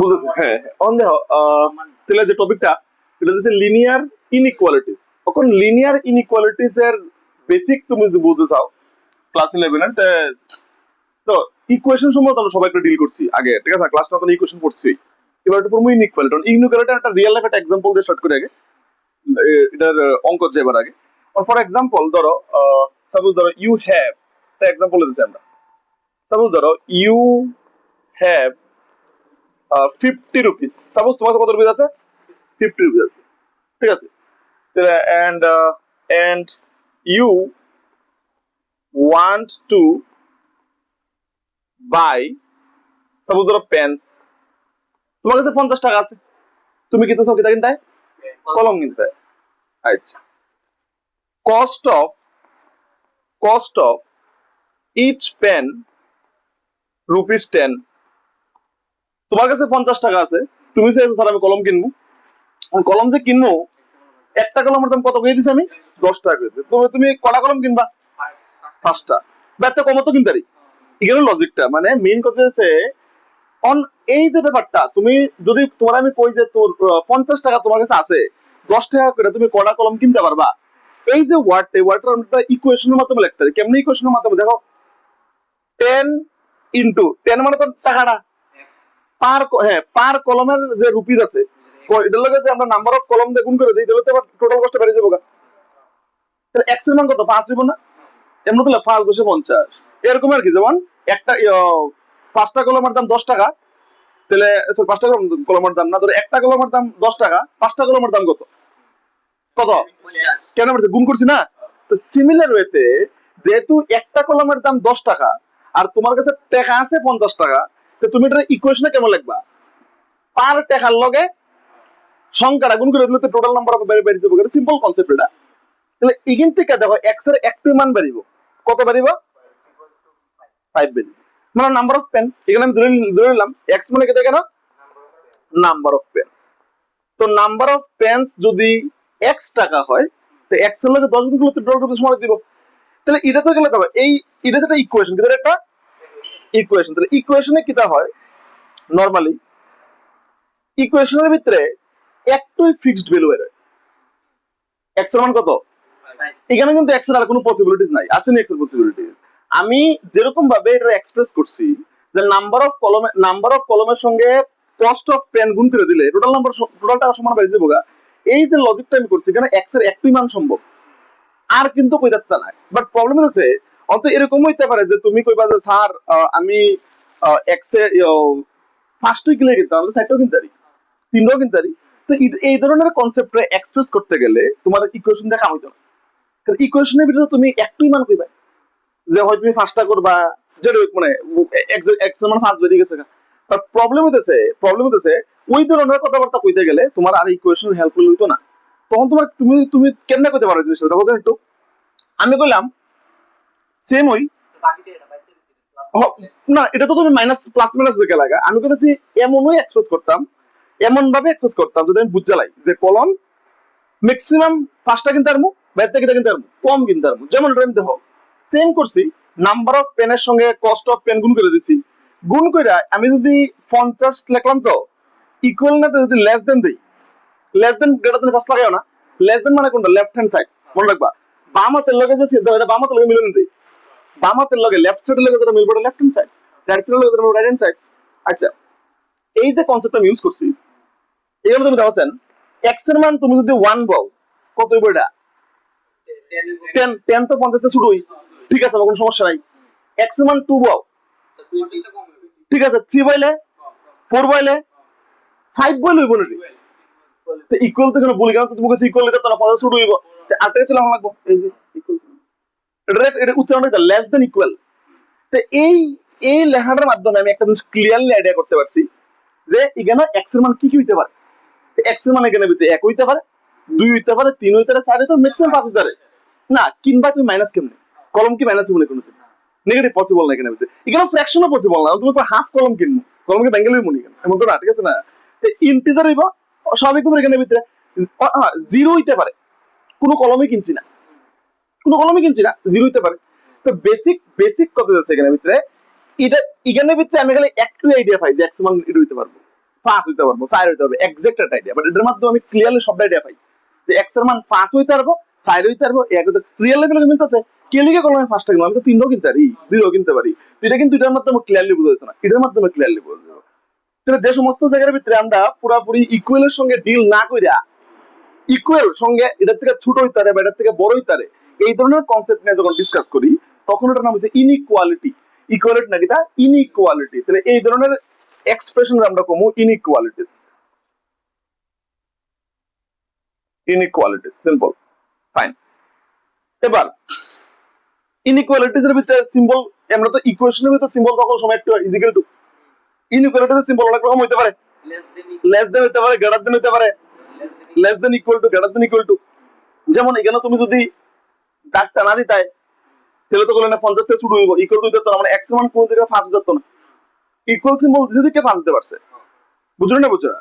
বুঝেছি, হ্যাঁ অন দেখো তাহলে যে টপিকটা এটা হচ্ছে লিনিয়ার ইনইকুয়ালিটিস। এখন লিনিয়ার ইনইকুয়ালিটিস এর বেসিক তুমি যদি বুঝতে চাও ক্লাস 11 এর তো ইকুয়েশন সম্বন্ধে আমরা সবাই একটু ডিল করছি আগে, ঠিক আছে? ক্লাস তখন ইকুয়েশন পড়ছি, এবার একটু পড়বো ইনইকুয়ালিটি। ইনইকুয়ালিটি একটা রিয়েল লাইফ একটা এক্সাম্পল দিয়ে শর্ট করে আগে এটার অঙ্ক যাবার আগে। ফর এক্সাম্পল ধরো সাপোজ ধরো ইউ হ্যাভ, একটা এক্সাম্পল দিচ্ছি আমরা। সাপোজ ধরো ইউ হ্যাভ 50 রুপিস, সাপোজ তোমার কাছে কত রুপিস আছে? 50 রুপিস আছে, ঠিক আছে? and and you want to buy suppose ধরো পেন্স, তোমার কাছে 50 টাকা আছে, তুমি কিনতে চাও কিতা কিনতে? কলম কিনতে। আচ্ছা, cost of each pen ₹10। তোমার কাছে 50 টাকা আছে, তুমি চাইছো স্যার আমি কলম কিনবো। কলম যে কিনবো, একটা কলমের দাম কত করে দিছি আমি? 10 টাকা করে দিছি। তবে তুমি কটা কলম কিনবা? 5টা। ব্যর্থ কম তো কিনতে পারি। এখানে লজিকটা মানে মেইন কথা হচ্ছে অন এই যে ব্যাপারটা, তুমি যদি তোমার আমি কই যে তোর 50 টাকা তোমার কাছে আছে, 10 টাকা করে তুমি কটা কলম কিনতে পারবা, এই যে ওয়ার্ডটা আমরা ইকুয়েশনের মাধ্যমে লিখতে পারি। কেমনে ইকুয়েশনের মাধ্যমে? দেখো 10 ইনটু 10 মানে তো টাকাটা পার কলমের যে রুপিস আছে, এটার লগে যে আমরা নাম্বার অফ কলম দিয়ে গুণ করে দিই, তাহলে তো আবার টোটাল কষ্ট বেড়ে যাবো। তাহলে এক্স এর মান কত? 5 হইব না? এমন তাহলে 5 × 50 এরকম আর কি। যেমন একটা 5টা কলমের দাম 10 টাকা, তাহলে 5টা কলমের দাম না, ধরো একটা কলমের দাম 10 টাকা, 5টা কলমের দাম কত? কত? কেন গুণ করছি না? তো সিমিলার ওয়েতে যেহেতু একটা কলমের দাম 10 টাকা আর তোমার কাছে টাকা আছে 50 টাকা, তো তুমি এটা ইকুয়েশনে কেমন লিখবা? পার টাকার লগে সংখ্যাটা গুণ করে দিলে তো টোটাল নাম্বার বেড়ে যাবে। এটা সিম্পল কনসেপ্ট এটা। তাহলে এখান থেকে দেখো এক্স এর একটু মান বাড়িব, কত বাড়িব? 5 বাড়িব। মানে নাম্বার অফ পেন, এখানে আমি ধরে নিলাম এক্স মানে কেটে কেন? Number of pens. তো নাম্বার অফ পেন্স যদি এক্স টাকা হয়, তো এক্স এর লগে 10 গুণ করলে তো টোটাল কত সময় দিব। তাহলে এটা তো গেলে দেখো এই এটা যেটা ইকুয়েশন, কিন্তু একটা ইকুয়েশন, তাহলে ইকুয়েশনে কিটা হয় নরমালি ইকুয়েশনের ভিতরে একটাই ফিক্সড ভ্যালু এর এক্স এর মান কত? এখানে কিন্তু এক্স এর আর কোনো পসিবিলিটিস নাই, আসেনি এক্স এর পসিবিলিটি। আমি যেরকম ভাবে এটা এক্সপ্রেস করছি যে নাম্বার অফ কলমের সঙ্গে কস্ট অফ পেন গুণ করে দিলে টোটালটা সমান বেড়ে যাবে। এই যে লজিকটা আমি করছি, এখানে এক্স এর একটাই মান সম্ভব, আর কিন্তু কই যাচ্ছে না। বাট প্রবলেম হচ্ছে অন্ত এরকম হইতে পারে যে তুমি কইবা যে স্যার আমি এক্স এর 5টাই কিনে কিনতে হবে, 4টাও কিনতে পারি, 3টাও কিনতে পারি। তো এই ধরনের কনসেপ্টে এক্সপ্রেস করতে গেলে তোমার ইকুয়েশন দেখা হইতো না। কারণ ইকুয়েশনের ভিতরে তুমি একটাই মান কইবা, যে হয় তুমি 5টা করবা, যেটা মানে এক্স এর মান 5 বেরিয়ে গেছে। বাট প্রবলেম হইতেছে ওই ধরনের কথাবার্তা কইতে গেলে তোমার আর ইকুয়েশন হেল্পফুল হইতো না। তখন তোমার তুমি কেমনে কইতে পারো জিনিসটা দেখো একটু। আমি কইলাম সেম ওই না, এটা তো তুমি মাইনাস প্লাস মাইনাস দিকে লাগা। আমি কইতেছি এমনই এক্সপ্রেস করতাম, এমন ভাবে এক্সপ্রেস করতাম যদি আমি বুঝালাই যে কলম ম্যাক্সিমাম 5টা কিনতে পারবো, বাইরে থেকে কিনতে পারবো, কম কিনতে পারবো। যেমন এটা আমি দেখো সেম করছি, নাম্বার অফ পেনের সঙ্গে কস্ট অফ পেন গুণ করে দিছি। গুণ করে আমি যদি 50 লিখলাম, তো ইকুয়াল না, তো যদি লেস দেন দিই, less than greater than first লাগাও না। লেস দেন মানে কোনটা? লেফট হ্যান্ড সাইড, মনে রাখবা। বাম হাতের লগে যে সিদ্ধ এটা বাম হাতের লগে মিলন দিই, বাম হাতের লগে লেফট সাইডের লগে যেটা মিলবে লেফট হ্যান্ড সাইড, রাইট সাইডের লগে যেটা রাইট হ্যান্ড সাইড। আচ্ছা, এই যে কনসেপ্ট আমি ইউজ করছি, এখানে তুমি দেখছেন এক্স এর মান তুমি যদি 1 বল, কত হইব? এটা 10 তো 50 তে শুরুই, ঠিক আছে, কোনো সমস্যা নাই। এক্স এর মান 2 বল, ঠিক আছে, 3 বইলে, 4 বইলে, 5 বইলে হইব না। তো ইকুয়াল তো কোনো বলি কেন? তুমি কাছে ইকুয়াল দিতে না, 50 শুরু হইব, আটটাই চলে আমার লাগবো। এই যে ইকুয়াল, এটা উচ্চারণটা লেস দেন ইকুয়াল। তো এই লেখাটার মাধ্যমে আমি একটা জিনিস ক্লিয়ারলি আইডিয়া করতে পারছি যে এখানে এক্স এর মান কি কি হইতে পারে। এক্স এর মান এখানে ভিতরে 1 হইতে পারে, 2 হইতে পারে, 3 হইতে পারে, 4 হইতে পারে, ম্যাক্সিমাম 5 হইতে পারে। না কিনবা তুমি মাইনাস কেমনে? কলম কি মাইনাস হবে না? কোনো নেগেটিভ পসিবল না এখানে ভিতরে। এখানে ফ্র্যাকশনও পসিবল না। তুমি হাফ কলম কিনবো, কলমকে ব্যাঙ্গেল হইব নি এমন তো না, ঠিক আছে না? তো ইন্টিজার হইব স্বাভাবিক ভাবে এখানে ভিতরে। হ্যাঁ, 0 হইতে পারে, কোনো কলমই কিনছি না, কোনো কলমই কিনছি না, 0 হইতে পারে। তো বেসিক কথা যাচ্ছে এখানে ভিতরে এটা এখানে ভিতরে আমি খালি একটু আইডিয়া পাই যে এক্স মান এটা হইতে পারবো, 5 হইতে পারবো, 4 হইতে পারবো, এক্সাক্ট একটা আইডিয়া, বাট এটার মাধ্যমে আমি ক্লিয়ারলি সব আইডিয়া পাই যে এক্স এর মান 5 হইতে পারবো, 4 হইতে পারবো, এক হইতে রিয়েল লেভেলে মিলতেছে। কে লিখে করলাম আমি 5টা কিনবো, আমি তো 3ও কিনতে পারি, 2ও কিনতে পারি। এটা কিন্তু এটার মাধ্যমে ক্লিয়ারলি বোঝা যেত না, এটার মাধ্যমে ক্লিয়ারলি বোঝা যাবে। তাহলে যে সমস্ত জায়গার ভিতরে আমরা পুরোপুরি ইকুয়ালের সঙ্গে ডিল না কইরা ইকুয়াল সঙ্গে এটার থেকে ছোট হইতে পারে বা এটার থেকে বড় হইতে পারে এই ধরনের কনসেপ্ট নিয়ে যখন ডিসকাস করি তখন ওটার নাম হচ্ছে ইনইকুয়ালিটি। ইকুয়ালিটি নাকি তা ইনইকুয়ালিটি। তাহলে এই ধরনের এক্সপ্রেশন আমরা কমু ইনইকুয়ালিটিস। Inequalities simple, fine. এবার ইনইকুয়ালিটিস এর ভিতরে সিম্বল, আমরা তো ইকুয়েশনের ভিতরে সিম্বল তখন সময় একটু ইজিক্যাল টু, ইনইকুয়ালিটিস সিম্বল অনেক রকম হইতে পারে, লেস দেন হইতে পারে, গ্রেটার দেন হইতে পারে, less than equal to, greater than equal to. যেমন এখানে তুমি যদি দাগটা না দিতাই তাহলে তো বললেন 50 থেকে শুরু হইব, ইকুয়াল টু দিতে তো মানে এক্স মান কোন থেকে 5 দিতে না, ইকুয়াল সিম্বল যদি কে 5 দিতে পারছে, বুঝছো না বুঝছো না?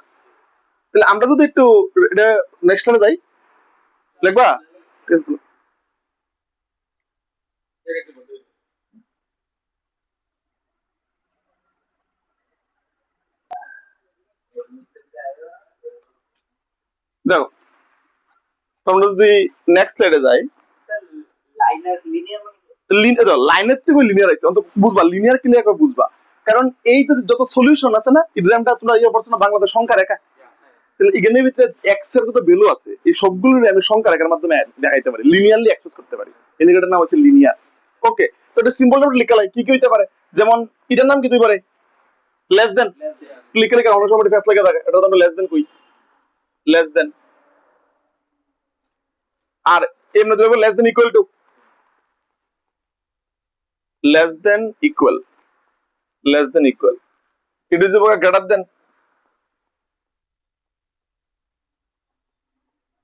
তাহলে আমরা যদি একটু এটা নেক্সট লাইনে যাই, লিখবা দেখো, তোমরা যদি নেক্সট স্লাইডে যাই, লাইনের থেকে লিনিয়ার আছে অন্তত বুঝবা, লিনিয়ার ক্লিয়ার করে বুঝবা। কারণ এই যে যত সলিউশন আছে না, ইড্রামটা তোমরা ইয়ে পড়ছো না বাংলাদেশ সংখ্যা রেখা, তাহলে এখানের ভিতরে এক্স এর যত ভ্যালু আছে এই সবগুলোর আমি সংখ্যা রেখার মাধ্যমে দেখাইতে পারি, লিনিয়ারলি এক্সপ্রেস করতে পারি। এই লেখাটার নাম হচ্ছে লিনিয়ার। ওকে, তো এটা সিম্বলটা লিখা লাগে কি কি হইতে পারে, যেমন এটার নাম কি হইতে পারে লেস দেন, লিখে লিখে অনেক সময় ফেস লেগে থাকে, এটা তো আমরা লেস দেন কই, লেস দেন। আর এমনি দেবো less than equal to, less than equal, less than equal. it is about greater than,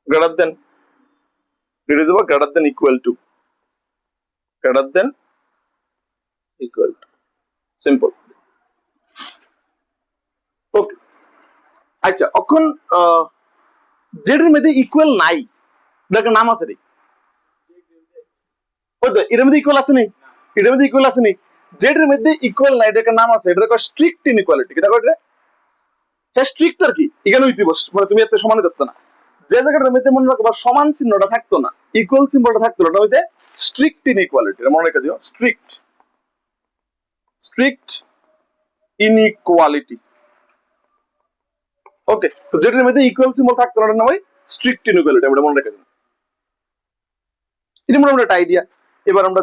greater than, it is about greater than equal to, greater than equal to, simple. Okay, আচ্ছা এখন Z এর মধ্যে equal নাই, এটার নাম আছে রে, ওই তো এর মধ্যে ইকুয়াল আছে নি, এটার মধ্যে ইকুয়াল আছে নি, জেড এর মধ্যে ইকুয়াল নাই, এটার নাম আছে, এটা কয় স্ট্রিক্ট ইনইকুয়ালিটি। কি দেখো এটা হ্যাঁ স্ট্রিক্ট আর কি, এখানে হইতে বস মানে তুমি এত সমানে দেখতে না, যে জায়গাটার মধ্যে মনে রাখবা সমান চিহ্নটা থাকতো না, ইকুয়াল সিম্বলটা থাকতো না, ওটা হচ্ছে স্ট্রিক্ট ইনইকুয়ালিটি। মনে রেখে দিও স্ট্রিক্ট, স্ট্রিক্ট ইনইকুয়ালিটি। ওকে, তো যেটার মধ্যে ইকুয়াল সিম্বল থাকতো না ওটার নাম হয় স্ট্রিক্ট ইনইকুয়ালিটি, আমরা মনে রেখে দিই। এটা মোটামুটি একটা আইডিয়া। এবার আমরা